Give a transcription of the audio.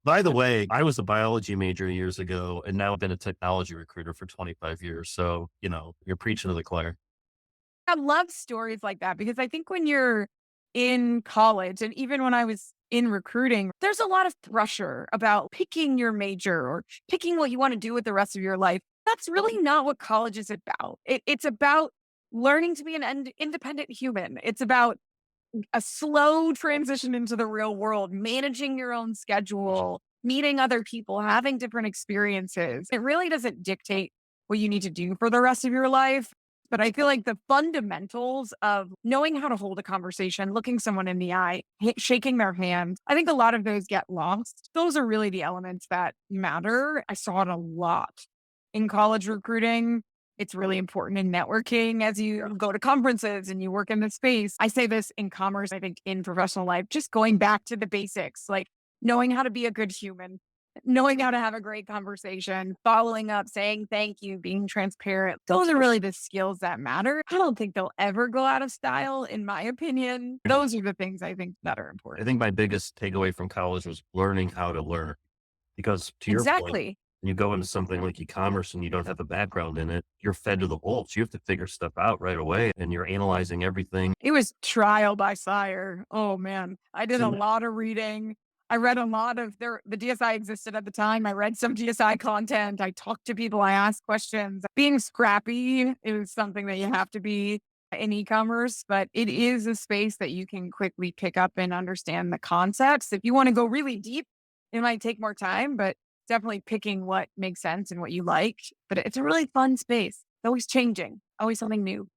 By the way, I was a biology major years ago, and now I've been a technology recruiter for 25 years. So, you're preaching to the choir. I love stories like that because I think when you're in college and even when I was in recruiting, there's a lot of pressure about picking your major or picking what you want to do with the rest of your life. That's really not what college is about. It's about learning to be an independent human. It's about a slow transition into the real world, managing your own schedule, meeting other people, having different experiences. It really doesn't dictate what you need to do for the rest of your life. But I feel like the fundamentals of knowing how to hold a conversation, looking someone in the eye, shaking their hand, I think a lot of those get lost. Those are really the elements that matter. I saw it a lot in college recruiting. It's really important in networking as you go to conferences and you work in the space. I say this in commerce, I think in professional life, just going back to the basics, like knowing how to be a good human, knowing how to have a great conversation, following up, saying thank you, being transparent. Those are really the skills that matter. I don't think they'll ever go out of style, in my opinion. Those are the things I think that are I important. think my biggest takeaway from college was learning how to learn. Because to your point, Exactly. when you go into something like e-commerce and you don't have a background in it, you're fed to the wolves. You have to figure stuff out right away and you're analyzing everything. It was trial by fire. Oh man. I did a Isn't lot of reading. I read a lot of the DSI existed at the time. I read some DSI content. I talked to people. I asked questions. Being scrappy is something that you have to be in e-commerce, but it is a space that you can quickly pick up and understand the concepts. If you want to go really deep, it might take more time, but definitely picking what makes sense and what you like. But it's a really fun space. It's always changing, always something new.